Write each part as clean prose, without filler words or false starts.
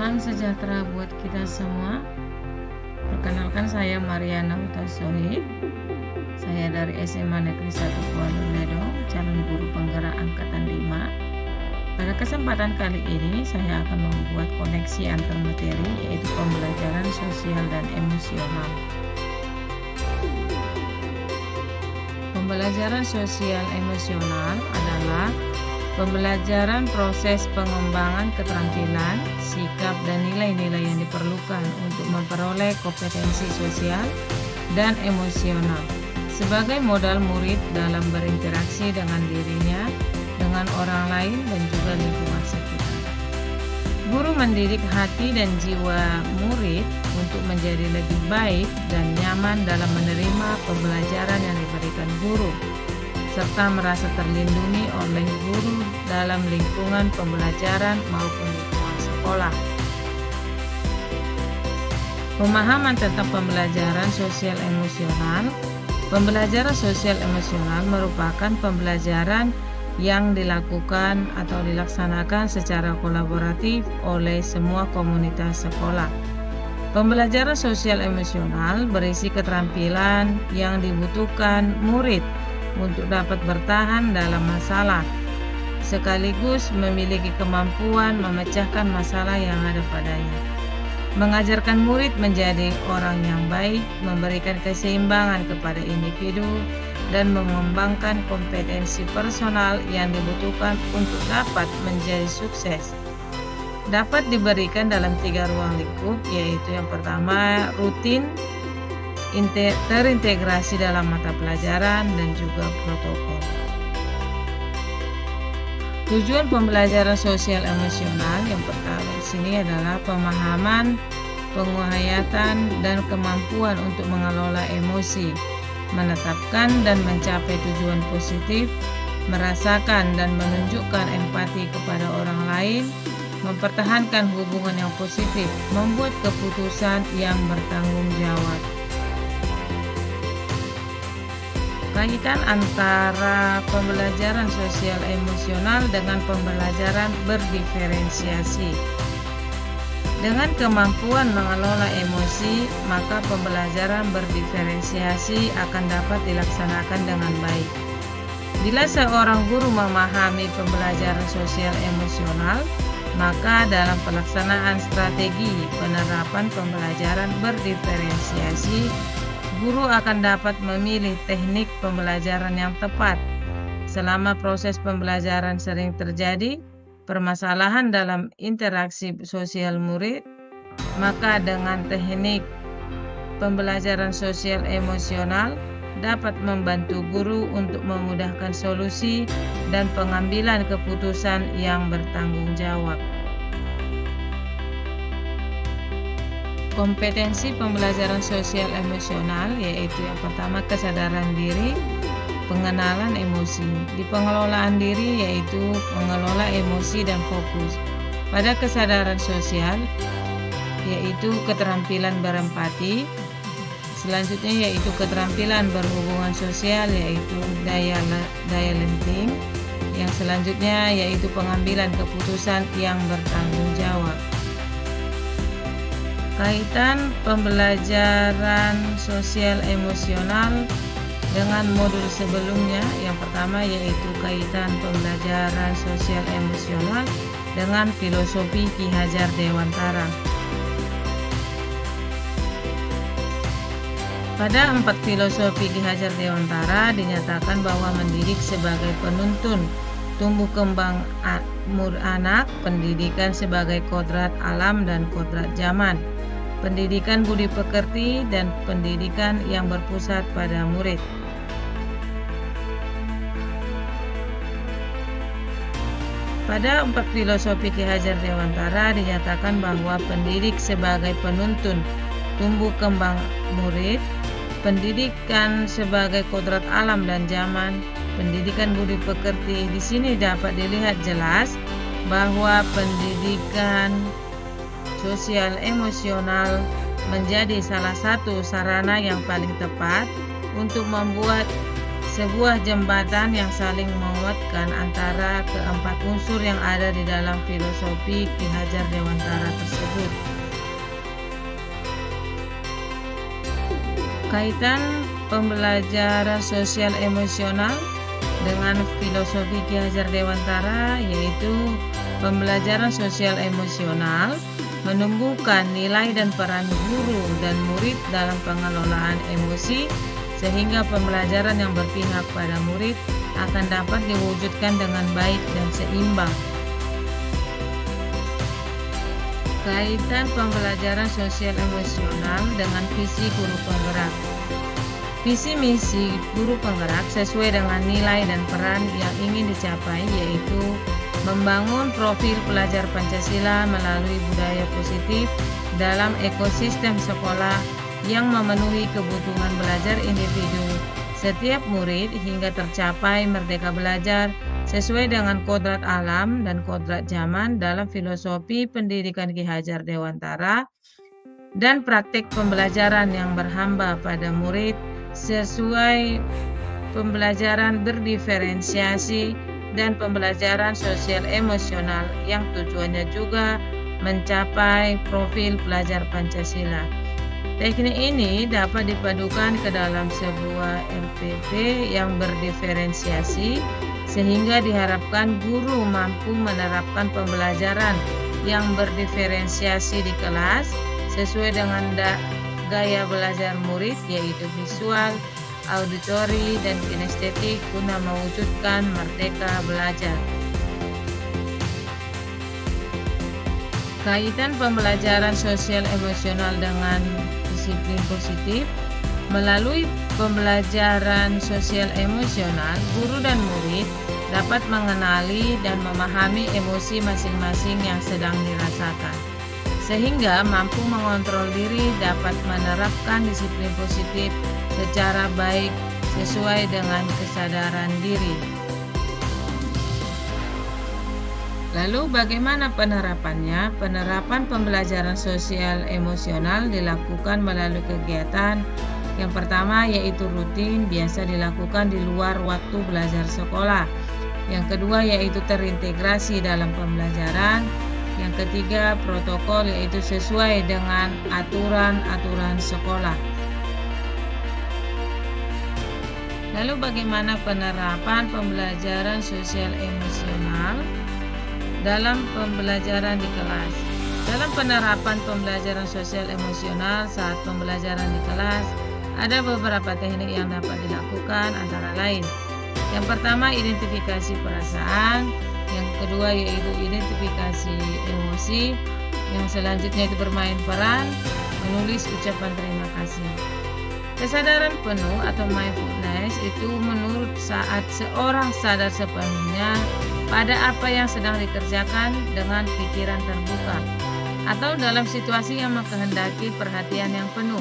Salam sejahtera buat kita semua. Perkenalkan, saya Mariana Utasohi. Saya dari SMA Negeri 1 Kuala Ledong, calon guru penggerak angkatan 5. Pada kesempatan kali ini saya akan membuat koneksi antar materi, yaitu pembelajaran sosial dan emosional. Pembelajaran sosial emosional adalah pembelajaran proses pengembangan keterampilan, sikap, dan nilai-nilai yang diperlukan untuk memperoleh kompetensi sosial dan emosional sebagai modal murid dalam berinteraksi dengan dirinya, dengan orang lain, dan juga lingkungan sekitar. Guru mendidik hati dan jiwa murid untuk menjadi lebih baik dan nyaman dalam menerima pembelajaran yang diberikan guru, serta merasa terlindungi oleh guru dalam lingkungan pembelajaran maupun lingkungan sekolah. Pemahaman tentang pembelajaran sosial emosional. Pembelajaran sosial emosional merupakan pembelajaran yang dilakukan atau dilaksanakan secara kolaboratif oleh semua komunitas sekolah. Pembelajaran sosial emosional berisi keterampilan yang dibutuhkan murid untuk dapat bertahan dalam masalah, sekaligus memiliki kemampuan memecahkan masalah yang ada padanya. Mengajarkan murid menjadi orang yang baik, memberikan keseimbangan kepada individu, dan mengembangkan kompetensi personal yang dibutuhkan untuk dapat menjadi sukses. Dapat diberikan dalam 3 ruang lingkup, yaitu yang pertama rutin, terintegrasi dalam mata pelajaran, dan juga protokol. Tujuan pembelajaran sosial emosional yang pertama di sini adalah pemahaman, penghayatan, dan kemampuan untuk mengelola emosi, menetapkan dan mencapai tujuan positif, merasakan dan menunjukkan empati kepada orang lain, mempertahankan hubungan yang positif, membuat keputusan yang bertanggung jawab. Kaitan antara pembelajaran sosial emosional dengan pembelajaran berdiferensiasi. Dengan kemampuan mengelola emosi, maka pembelajaran berdiferensiasi akan dapat dilaksanakan dengan baik. Bila seorang guru memahami pembelajaran sosial emosional, maka dalam pelaksanaan strategi penerapan pembelajaran berdiferensiasi, guru akan dapat memilih teknik pembelajaran yang tepat. Selama proses pembelajaran sering terjadi permasalahan dalam interaksi sosial murid, maka dengan teknik pembelajaran sosial emosional dapat membantu guru untuk memudahkan solusi dan pengambilan keputusan yang bertanggung jawab. Kompetensi pembelajaran sosial emosional yaitu yang pertama kesadaran diri, pengenalan emosi. Di pengelolaan diri yaitu mengelola emosi dan fokus. Pada kesadaran sosial yaitu keterampilan berempati. Selanjutnya yaitu keterampilan berhubungan sosial yaitu daya lenting. Yang selanjutnya yaitu pengambilan keputusan yang bertanggung jawab. Kaitan pembelajaran sosial emosional dengan modul sebelumnya, yang pertama yaitu kaitan pembelajaran sosial emosional dengan filosofi Ki Hajar Dewantara. Pada 4 filosofi Ki Hajar Dewantara dinyatakan bahwa mendidik sebagai penuntun tumbuh kembang anak, pendidikan sebagai kodrat alam dan kodrat zaman, pendidikan budi pekerti, dan pendidikan yang berpusat pada murid. Pada 4 filosofi Ki Hajar Dewantara dinyatakan bahwa pendidik sebagai penuntun tumbuh kembang murid, pendidikan sebagai kodrat alam dan zaman, pendidikan budi pekerti. Di sini dapat dilihat jelas bahwa pendidikan sosial emosional menjadi salah satu sarana yang paling tepat untuk membuat sebuah jembatan yang saling menguatkan antara keempat unsur yang ada di dalam filosofi Ki Hajar Dewantara tersebut. Kaitan pembelajaran sosial emosional dengan filosofi Ki Hajar Dewantara, yaitu pembelajaran sosial emosional menumbuhkan nilai dan peran guru dan murid dalam pengelolaan emosi, sehingga pembelajaran yang berpihak pada murid akan dapat diwujudkan dengan baik dan seimbang. Kaitan pembelajaran sosial emosional dengan visi guru penggerak. Visi misi guru penggerak sesuai dengan nilai dan peran yang ingin dicapai, yaitu membangun profil pelajar Pancasila melalui budaya positif dalam ekosistem sekolah yang memenuhi kebutuhan belajar individu setiap murid hingga tercapai merdeka belajar sesuai dengan kodrat alam dan kodrat zaman dalam filosofi pendidikan Ki Hajar Dewantara, dan praktik pembelajaran yang berhamba pada murid sesuai pembelajaran berdiferensiasi dan pembelajaran sosial emosional yang tujuannya juga mencapai profil pelajar Pancasila. Teknik ini dapat dipadukan ke dalam sebuah LPP yang berdiferensiasi sehingga diharapkan guru mampu menerapkan pembelajaran yang berdiferensiasi di kelas sesuai dengan gaya belajar murid, yaitu visual, auditori, dan kinestetik guna mewujudkan merdeka belajar. Kaitan pembelajaran sosial emosional dengan disiplin positif. Melalui pembelajaran sosial emosional, guru dan murid dapat mengenali dan memahami emosi masing-masing yang sedang dirasakan, sehingga mampu mengontrol diri, dapat menerapkan disiplin positif secara baik sesuai dengan kesadaran diri. Lalu bagaimana penerapannya? Penerapan pembelajaran sosial emosional dilakukan melalui kegiatan yang pertama, yaitu rutin, biasa dilakukan di luar waktu belajar sekolah. Yang kedua, yaitu terintegrasi dalam pembelajaran. Yang ketiga, protokol, yaitu sesuai dengan aturan-aturan sekolah. Lalu bagaimana penerapan pembelajaran sosial emosional dalam pembelajaran di kelas? Dalam penerapan pembelajaran sosial emosional saat pembelajaran di kelas, ada beberapa teknik yang dapat dilakukan, antara lain. Yang pertama, identifikasi perasaan. Yang kedua, yaitu identifikasi emosi. Yang selanjutnya itu bermain peran, menulis ucapan terima kasih. Kesadaran penuh atau mindfulness itu menurut saat seorang sadar sepenuhnya pada apa yang sedang dikerjakan dengan pikiran terbuka, atau dalam situasi yang mengkehendaki perhatian yang penuh.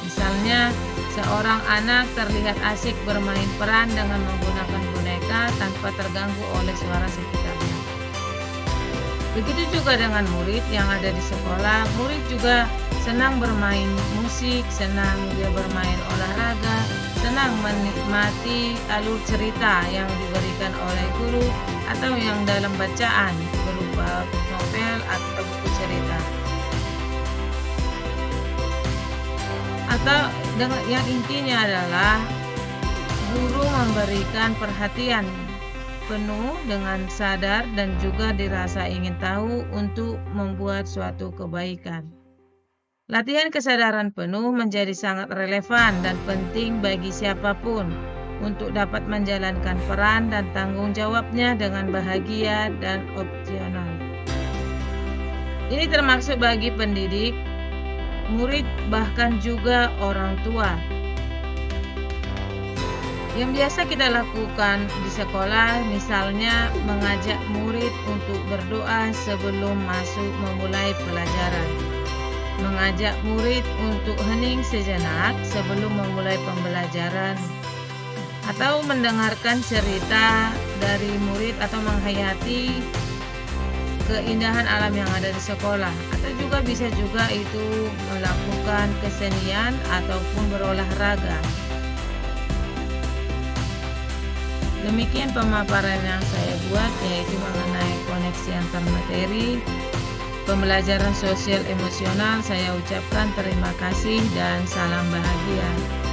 Misalnya, seorang anak terlihat asik bermain peran dengan menggunakan boneka tanpa terganggu oleh suara sekitarnya. Begitu juga dengan murid yang ada di sekolah. Murid juga senang bermain musik, senang dia bermain olahraga, senang menikmati alur cerita yang diberikan oleh guru atau yang dalam bacaan berupa novel atau buku cerita. Atau yang intinya adalah guru memberikan perhatian penuh dengan sadar dan juga dirasa ingin tahu untuk membuat suatu kebaikan. Latihan kesadaran penuh menjadi sangat relevan dan penting bagi siapapun untuk dapat menjalankan peran dan tanggung jawabnya dengan bahagia dan optimal. Ini termasuk bagi pendidik, murid, bahkan juga orang tua. Yang biasa kita lakukan di sekolah, misalnya mengajak murid untuk berdoa sebelum masuk memulai pelajaran, mengajak murid untuk hening sejenak sebelum memulai pembelajaran, atau mendengarkan cerita dari murid atau menghayati keindahan alam yang ada di sekolah, atau juga bisa juga itu melakukan kesenian ataupun berolahraga. Demikian pemaparan yang saya buat, yaitu mengenai koneksi antar materi, pembelajaran sosial emosional. Saya ucapkan terima kasih dan salam bahagia.